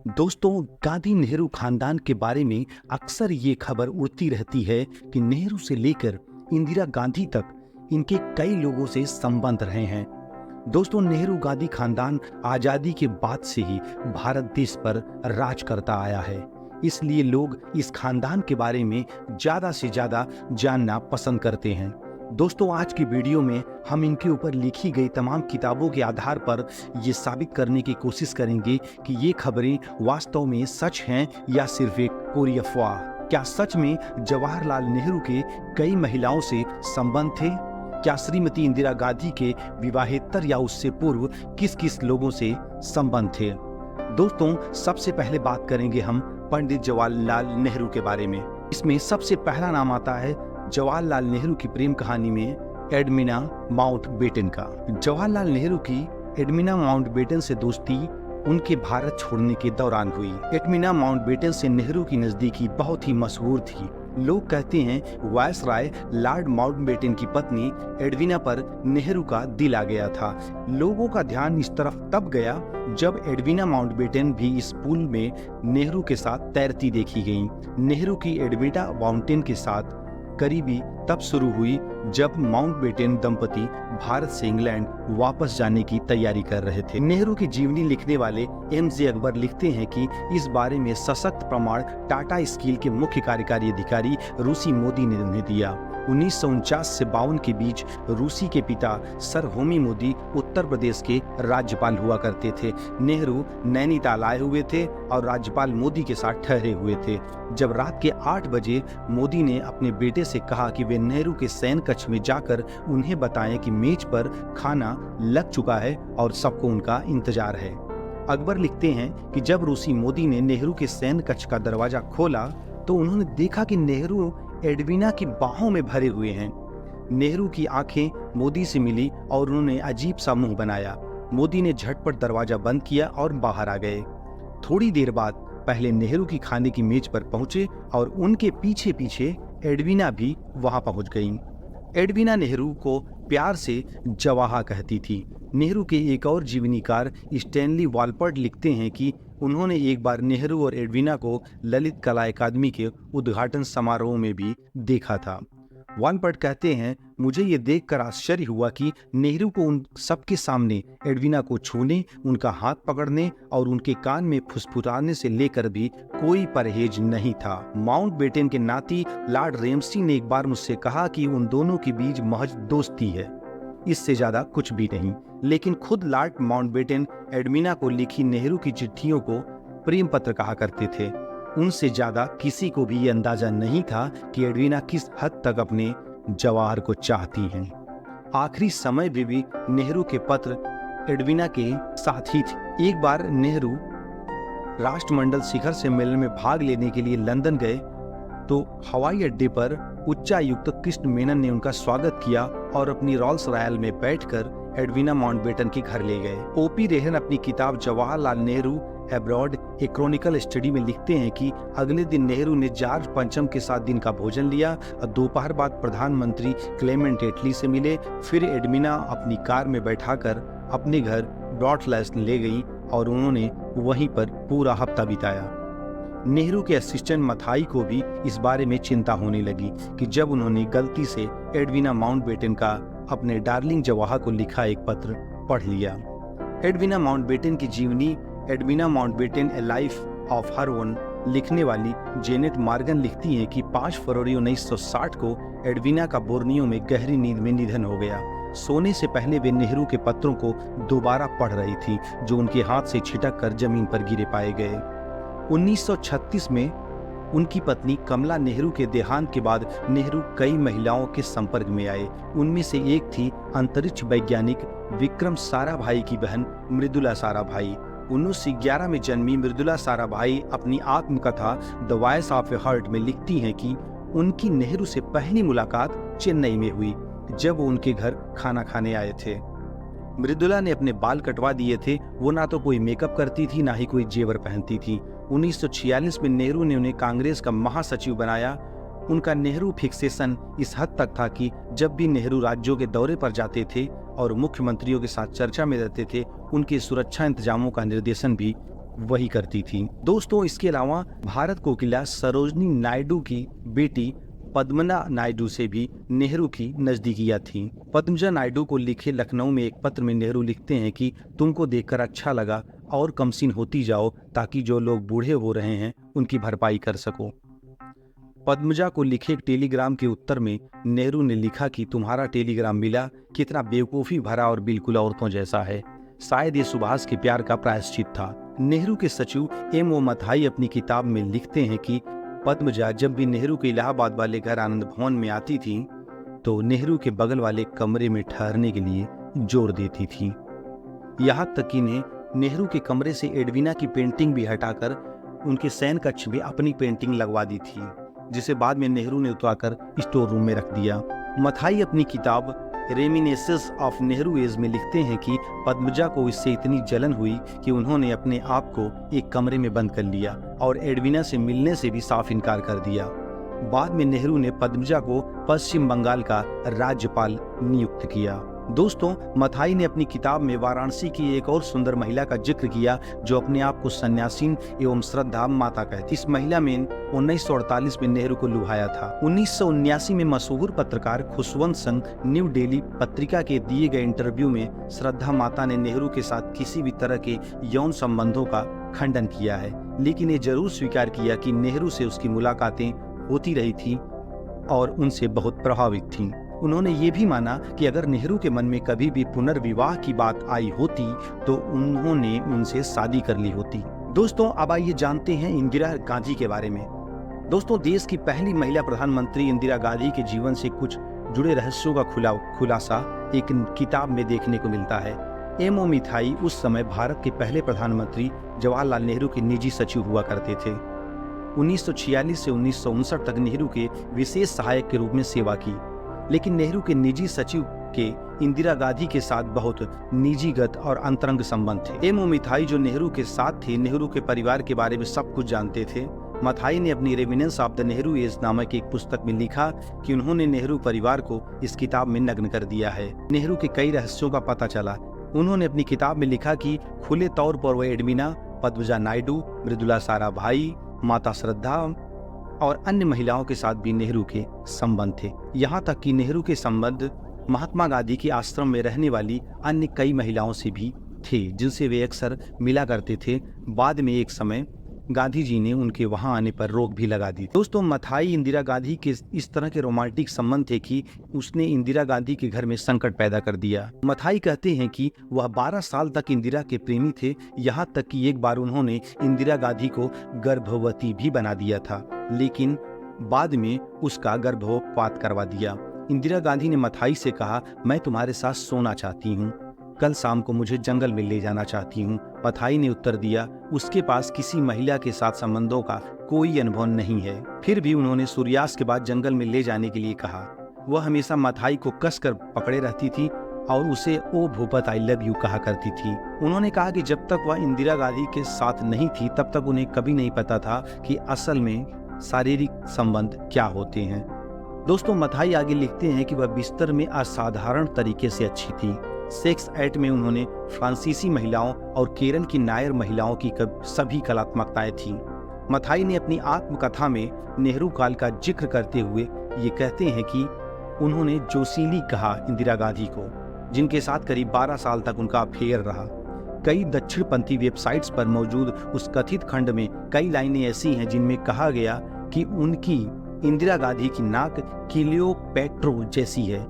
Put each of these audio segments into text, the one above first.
दोस्तों, गांधी नेहरू खानदान के बारे में अक्सर ये खबर उड़ती रहती है कि नेहरू से लेकर इंदिरा गांधी तक इनके कई लोगों से संबंध रहे हैं। दोस्तों, नेहरू गांधी खानदान आजादी के बाद से ही भारत देश पर राज करता आया है। इसलिए लोग इस खानदान के बारे में ज्यादा से ज्यादा जानना पसंद करते हैं। दोस्तों, आज की वीडियो में हम इनके ऊपर लिखी गई तमाम किताबों के आधार पर ये साबित करने की कोशिश करेंगे कि ये खबरें वास्तव में सच हैं या सिर्फ एक कोरी अफवाह। क्या सच में जवाहरलाल नेहरू के कई महिलाओं से संबंध थे? क्या श्रीमती इंदिरा गांधी के विवाहेतर या उससे पूर्व किस किस लोगों से संबंध थे? दोस्तों, सबसे पहले बात करेंगे हम पंडित जवाहरलाल नेहरू के बारे में। इसमें सबसे पहला नाम आता है जवाहरलाल नेहरू की प्रेम कहानी में एडमिना माउंटबेटन का। जवाहरलाल नेहरू की एडमिना माउंटबेटन से दोस्ती उनके भारत छोड़ने के दौरान हुई। एडमिना माउंटबेटन से नेहरू की नजदीकी बहुत ही मशहूर थी। लोग कहते हैं वायसराय लॉर्ड माउंटबेटन की पत्नी एडविना पर नेहरू का दिल आ गया था। लोगों का ध्यान इस तरफ तब गया जब एडविना माउंटबेटन भी इस पूल में नेहरू के साथ तैरती देखी गई। नेहरू की एडविना माउंटबेटन के साथ करीबी तब शुरू हुई जब माउंटबेटन दंपति भारत से इंग्लैंड वापस जाने की तैयारी कर रहे थे। नेहरू की जीवनी लिखने वाले एम.जे. अकबर लिखते हैं कि इस बारे में सशक्त प्रमाण टाटा स्टील के मुख्य कार्यकारी अधिकारी रूसी मोदी ने उन्हें दिया। 1949 से 52 के बीच रूसी के पिता सर होमी मोदी उत्तर प्रदेश के राज्यपाल हुआ करते थे। नेहरू नैनीताल आए हुए थे और राज्यपाल मोदी के साथ ठहरे हुए थे। जब रात के 8 बजे मोदी ने अपने बेटे से कहा कि वे नेहरू के शयन कक्ष में जाकर उन्हें बताएं कि मेज पर खाना लग चुका है और सबको उनका इंतजार है। अकबर लिखते हैं कि जब रूसी मोदी ने नेहरू के शयन कक्ष का दरवाजा खोला तो उन्होंने देखा कि नेहरू एडविना की बाहों में भरे हुए हैं। नेहरू की आंखें मोदी से मिली और उन्होंने अजीब सा मुंह बनाया। मोदी ने झटपट दरवाजा बंद किया और बाहर आ गए। थोड़ी देर बाद पहले नेहरू की खाने की मेज पर पहुंचे और उनके पीछे पीछे एडविना भी वहां पहुंच गईं। एडविना नेहरू को प्यार से जवाहा कहती थी। नेहरू के एक और जीवनीकार स्टैनली वॉलपर्ट लिखते हैं कि उन्होंने एक बार नेहरू और एडविना को ललित कला अकादमी के उद्घाटन समारोह में भी देखा था। वॉलपर्ट कहते हैं, मुझे ये देखकर आश्चर्य हुआ कि नेहरू को उन सबके सामने एडविना को छूने, उनका हाथ पकड़ने और उनके कान में फुसफुसाने से लेकर भी कोई परहेज नहीं था। माउंटबेटन के नाती लॉर्ड रेमसी ने एक बार मुझसे कहा कि उन दोनों के बीच महज दोस्ती है, इससे ज्यादा कुछ भी नहीं। लेकिन खुद लॉर्ड माउंटबेटन एडमिना को लिखी नेहरू की चिट्ठियों को प्रेम पत्र कहा करते थे। उनसे ज्यादा किसी को भी ये अंदाजा नहीं था कि एडविना किस हद तक अपने जवाहर को चाहती हैं। आखिरी समय में भी नेहरू के पत्र एडविना के साथ ही थे। एक बार नेहरू राष्ट्रमंडल शिखर सम्मेलन में भाग लेने के लिए लंदन गए तो हवाई अड्डे पर उच्चायुक्त कृष्ण मेनन ने उनका स्वागत किया और अपनी रॉल्स रॉयल में बैठकर एडविना माउंटबेटन के घर ले गए। ओ.पी. रेहन अपनी किताब जवाहरलाल नेहरू एब्रॉड ए क्रॉनिकल स्टडी में लिखते हैं कि अगले दिन नेहरू ने जॉर्ज पंचम के साथ दिन का भोजन लिया और दोपहर बाद प्रधानमंत्री क्लेमेंट एटली से मिले। फिर एडमिना अपनी कार में बैठाकर अपने घर ब्रॉडलैंड ले गई और उन्होंने वहीं पर पूरा हफ्ता बिताया। नेहरू के असिस्टेंट मथाई को भी इस बारे में चिंता होने लगी कि जब उन्होंने गलती से एडविना माउंटबेटन का अपने डार्लिंग जवाहर को लिखा एक पत्र पढ़ लिया। एडविना माउंटबेटन की जीवनी Edwina Mountbatten A life of her own लिखने वाली जेनेट मॉर्गन लिखती हैं कि 5 फरवरी 1960 को एडविना का बोर्नियो में गहरी नींद में निधन हो गया। सोने से पहले वे नेहरू के पत्रों को दोबारा पढ़ रही थी जो उनके हाथ से छिटक कर जमीन पर गिरे पाए गए। 1936 में उनकी पत्नी कमला नेहरू के देहांत के बाद नेहरू कई महिलाओं के संपर्क में आए। उनमें से एक थी अंतरिक्ष वैज्ञानिक विक्रम साराभाई की बहन मृदुला साराभाई। 1911 में जन्मी मृदुला साराभाई अपनी आत्मकथा the voice of A heart में लिखती हैं कि उनकी नेहरू से पहली मुलाकात चेन्नई में हुई जब वो उनके घर खाना खाने आए थे। मृदुला ने अपने बाल कटवा दिए थे। वो ना तो कोई मेकअप करती थी ना ही कोई जेवर पहनती थी। 1946 में नेहरू ने उन्हें कांग्रेस का महासचिव बनाया। उनका नेहरू फिक्सेशन इस हद तक था कि जब भी नेहरू राज्यों के दौरे पर जाते थे और मुख्यमंत्रियों के साथ चर्चा में रहते थे, उनके सुरक्षा इंतजामों का निर्देशन भी वही करती थी। दोस्तों, इसके अलावा भारत कोकिला सरोजनी नायडू की बेटी पद्मजा नायडू से भी नेहरू की नजदीकियां थीं। पद्मजा नायडू को लिखे लखनऊ में एक पत्र में नेहरू लिखते हैं कि तुमको देखकर अच्छा लगा और कमसीन होती जाओ ताकि जो लोग बूढ़े हो रहे हैं उनकी भरपाई कर सको। पद्मजा को लिखे एक टेलीग्राम के उत्तर में नेहरू ने लिखा कि तुम्हारा टेलीग्राम मिला, कितना बेवकूफ़ी भरा और बिल्कुल औरतों जैसा है। शायद ये सुभाष के प्यार का प्रायश्चित था। नेहरू के सचिव M.O. मथाई अपनी किताब में लिखते हैं कि पद्मजा जब भी नेहरू के इलाहाबाद वाले घर आनंद भवन में आती थी तो नेहरू के बगल वाले कमरे में ठहरने के लिए जोर देती थी। यहाँ तक कि इन्हें नेहरू के कमरे से एडवीना की पेंटिंग भी हटाकर उनके शयन कक्ष में अपनी पेंटिंग लगवा दी थी, जिसे बाद में नेहरू ने उतारकर स्टोर रूम में रख दिया। मथाई अपनी किताब रेमिनेसेंस ऑफ नेहरू एज में लिखते हैं कि पद्मजा को इससे इतनी जलन हुई कि उन्होंने अपने आप को एक कमरे में बंद कर लिया और एडवीना से मिलने से भी साफ इनकार कर दिया। बाद में नेहरू ने पद्मजा को पश्चिम बंगाल का राज्यपाल नियुक्त किया। दोस्तों, मथाई ने अपनी किताब में वाराणसी की एक और सुंदर महिला का जिक्र किया जो अपने आप को सन्यासीन एवं श्रद्धा माता कहती। इस महिला में 1948 में नेहरू को लुभाया था। 1979 में मशहूर पत्रकार खुशवंत संघ न्यू दिल्ली पत्रिका के दिए गए इंटरव्यू में श्रद्धा माता ने नेहरू के साथ किसी भी तरह के यौन संबंधों का खंडन किया है, लेकिन ये जरूर स्वीकार किया कि नेहरू से उसकी मुलाकातें होती रही थी और उनसे बहुत प्रभावित थीं। उन्होंने ये भी माना कि अगर नेहरू के मन में कभी भी पुनर्विवाह की बात आई होती तो उन्होंने उनसे शादी कर ली होती। दोस्तों, अब आइए जानते हैं इंदिरा गांधी के बारे में। दोस्तों, देश की पहली महिला प्रधानमंत्री इंदिरा गांधी के जीवन से कुछ जुड़े रहस्यों का खुलासा एक किताब में देखने को मिलता है। M.O. मथाई उस समय भारत के पहले प्रधानमंत्री जवाहरलाल नेहरू के निजी सचिव हुआ करते थे। 1946 से 1959 तक नेहरू के विशेष सहायक के रूप में सेवा की, लेकिन नेहरू के निजी सचिव के इंदिरा गांधी के साथ बहुत निजीगत और अंतरंग संबंध थे। M.O. मथाई जो नेहरू के साथ थे, नेहरू के परिवार के बारे में सब कुछ जानते थे। मथाई ने अपनी reminiscences of the Nehru age नामक एक पुस्तक में लिखा कि उन्होंने नेहरू परिवार को इस किताब में नग्न कर दिया है। नेहरू के कई रहस्यों का पता चला। उन्होंने अपनी किताब में लिखा कि खुले तौर पर वह एडवीना, पद्मजा नायडू, मृदुला साराभाई, माता श्रद्धा और अन्य महिलाओं के साथ भी नेहरू के संबंध थे। यहाँ तक कि नेहरू के संबंध महात्मा गांधी के आश्रम में रहने वाली अन्य कई महिलाओं से भी थे, जिनसे वे अक्सर मिला करते थे। बाद में एक समय गांधी जी ने उनके वहां आने पर रोक भी लगा दी। दोस्तों, मथाई इंदिरा गांधी के इस तरह के रोमांटिक संबंध थे कि उसने इंदिरा गांधी के घर में संकट पैदा कर दिया। मथाई कहते हैं कि वह 12 साल तक इंदिरा के प्रेमी थे, यहाँ तक कि एक बार उन्होंने इंदिरा गांधी को गर्भवती भी बना दिया था, लेकिन बाद में उसका गर्भपात करवा दिया। इंदिरा गांधी ने मथाई से कहा, मैं तुम्हारे साथ सोना चाहती हूँ, कल शाम को मुझे जंगल में ले जाना चाहती हूँ। मथाई ने उत्तर दिया, उसके पास किसी महिला के साथ संबंधों का कोई अनुभव नहीं है। फिर भी उन्होंने सूर्यास्त के बाद जंगल में ले जाने के लिए कहा। वह हमेशा मथाई को कसकर पकड़े रहती थी और उसे ओ भूपत आई लव यू कहा करती थी। उन्होंने कहा कि जब तक वह इंदिरा गांधी के साथ नहीं थी तब तक उन्हें कभी नहीं पता था कि असल में शारीरिक संबंध क्या होते हैं। दोस्तों, मथाई आगे लिखते हैं कि वह बिस्तर में असाधारण तरीके से अच्छी थी। सेक्स एक्ट में उन्होंने फ्रांसीसी महिलाओं और केरल की नायर महिलाओं की सभी कलात्मकताएं थीं। मथाई ने अपनी आत्मकथा में नेहरू काल का जिक्र करते हुए ये कहते हैं कि उन्होंने जोशीली कहा इंदिरा गांधी को, जिनके साथ करीब 12 साल तक उनका अफेयर रहा। कई दक्षिणपंथी वेबसाइट्स पर मौजूद उस कथित खंड में कई लाइनें ऐसी हैं जिनमें कहा गया कि उनकी इंदिरा गांधी की नाक क्लियोपेट्रा जैसी है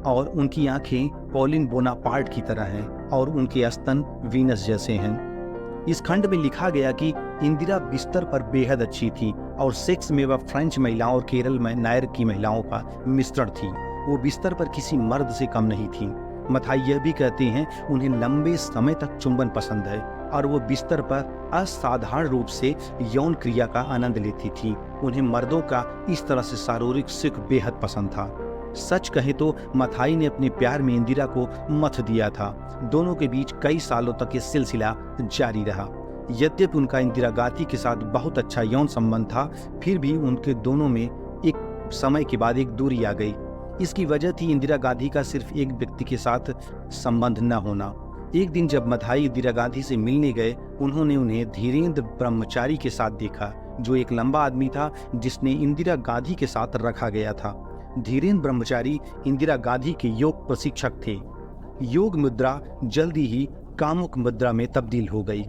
और उनकी आंखें पॉलिन बोनापार्ट की तरह हैं और उनके स्तन वीनस जैसे हैं। इस खंड में लिखा गया कि इंदिरा बिस्तर पर बेहद अच्छी थी और सेक्स में वह फ्रेंच महिलाओं और केरल में नायर की महिलाओं का मिश्रण थी। वो बिस्तर पर किसी मर्द से कम नहीं थी। मथाई यह भी कहते हैं उन्हें लंबे समय तक चुंबन पसंद है और वो बिस्तर पर असाधारण रूप से यौन क्रिया का आनंद लेती थी। उन्हें मर्दों का इस तरह से शारीरिक सुख बेहद पसंद था। सच कहें तो मथाई ने अपने प्यार में इंदिरा को मथ दिया था। दोनों के बीच कई सालों तक ये सिलसिला जारी रहा। यद्यपि उनका इंदिरा गांधी के साथ बहुत अच्छा यौन संबंध था, फिर भी उनके दोनों में एक समय के बाद एक दूरी आ गई। इसकी वजह थी इंदिरा गांधी का सिर्फ एक व्यक्ति के साथ संबंध न होना। एक दिन जब मथाई इंदिरा गांधी से मिलने गए, उन्होंने उन्हें धीरेन्द्र ब्रह्मचारी के साथ देखा, जो एक लंबा आदमी था जिसने इंदिरा गांधी के साथ रखा गया था। धीरेन्द्र ब्रह्मचारी इंदिरा गांधी के योग प्रशिक्षक थे। योग मुद्रा जल्दी ही कामुक मुद्रा में तब्दील हो गई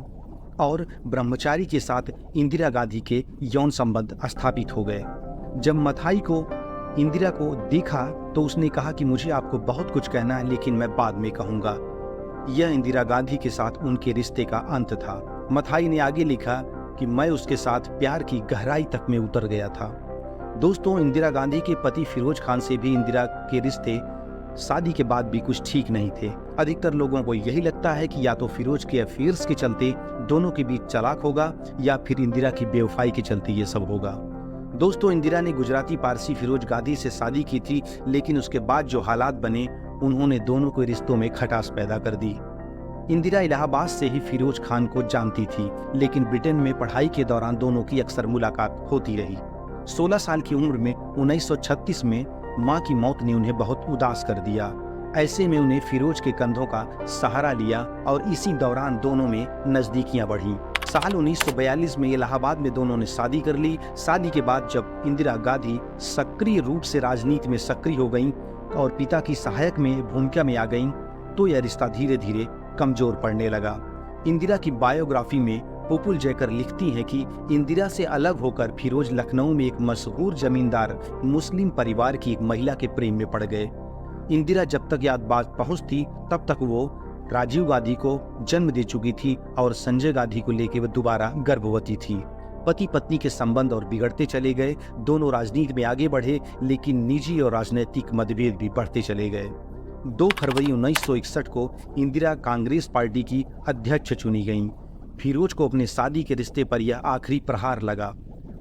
और ब्रह्मचारी के साथ इंदिरा गांधी के यौन संबंध स्थापित हो गए। जब मथाई को इंदिरा को देखा तो उसने कहा कि मुझे आपको बहुत कुछ कहना है, लेकिन मैं बाद में कहूंगा। यह इंदिरा गांधी के साथ उनके रिश्ते का अंत था। मथाई ने आगे लिखा कि मैं उसके साथ प्यार की गहराई तक में उतर गया था। दोस्तों, इंदिरा गांधी के पति फिरोज खान से भी इंदिरा के रिश्ते शादी के बाद भी कुछ ठीक नहीं थे। अधिकतर लोगों को यही लगता है कि या तो फिरोज के अफेयर्स के चलते दोनों के बीच तलाक होगा या फिर इंदिरा की बेवफाई के चलते ये सब होगा। दोस्तों, इंदिरा ने गुजराती पारसी फिरोज गांधी से शादी की थी, लेकिन उसके बाद जो हालात बने उन्होंने दोनों के रिश्तों में खटास पैदा कर दी। इंदिरा इलाहाबाद से ही फिरोज खान को जानती थी, लेकिन ब्रिटेन में पढ़ाई के दौरान दोनों की अक्सर मुलाकात होती रही। 16 साल की उम्र में 1936 में मां की मौत ने उन्हें बहुत उदास कर दिया। ऐसे में उन्हें फिरोज के कंधों का सहारा लिया और इसी दौरान दोनों में नजदीकियां बढ़ी। साल 1942 में इलाहाबाद में दोनों ने शादी कर ली। शादी के बाद जब इंदिरा गांधी सक्रिय रूप से राजनीति में सक्रिय हो गईं और पिता की सहायक में भूमिका में आ गईं, तो यह रिश्ता धीरे धीरे कमजोर पड़ने लगा। इंदिरा की बायोग्राफी में पुपुल जयकर लिखती हैं कि इंदिरा से अलग होकर फिरोज लखनऊ में एक मशहूर जमींदार मुस्लिम परिवार की एक महिला के प्रेम में पड़ गए। इंदिरा जब तक यह बात पहुंचती तब तक वो राजीव गांधी को जन्म दे चुकी थी और संजय गांधी को लेकर वह दोबारा गर्भवती थी। पति पत्नी के संबंध और बिगड़ते चले गए। दोनों राजनीति में आगे बढ़े, लेकिन निजी और राजनीतिक मतभेद भी बढ़ते चले गए। 2 फरवरी 1961 को इंदिरा कांग्रेस पार्टी की अध्यक्ष चुनी गईं। फिरोज को अपने शादी के रिश्ते पर यह आखिरी प्रहार लगा।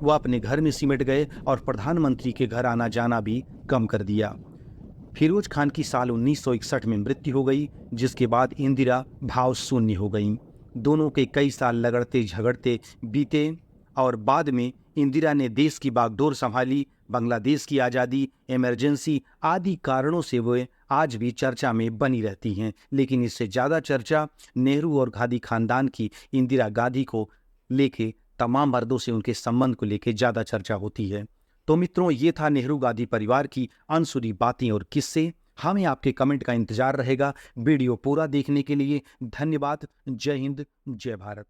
वह अपने घर में सिमट गए और प्रधानमंत्री के घर आना जाना भी कम कर दिया। फिरोज खान की साल 1961 में मृत्यु हो गई, जिसके बाद इंदिरा भाव शून्य हो गईं। दोनों के कई साल लगड़ते झगड़ते बीते और बाद में इंदिरा ने देश की बागडोर संभाली। बांग्लादेश की आज़ादी, इमरजेंसी आदि कारणों से वे आज भी चर्चा में बनी रहती हैं, लेकिन इससे ज़्यादा चर्चा नेहरू और गांधी खानदान की इंदिरा गांधी को लेके, तमाम मर्दों से उनके संबंध को लेके ज़्यादा चर्चा होती है। तो मित्रों, ये था नेहरू गांधी परिवार की अनसुनी बातें और किस्से। हमें आपके कमेंट का इंतजार रहेगा। वीडियो पूरा देखने के लिए धन्यवाद। जय हिंद, जय भारत।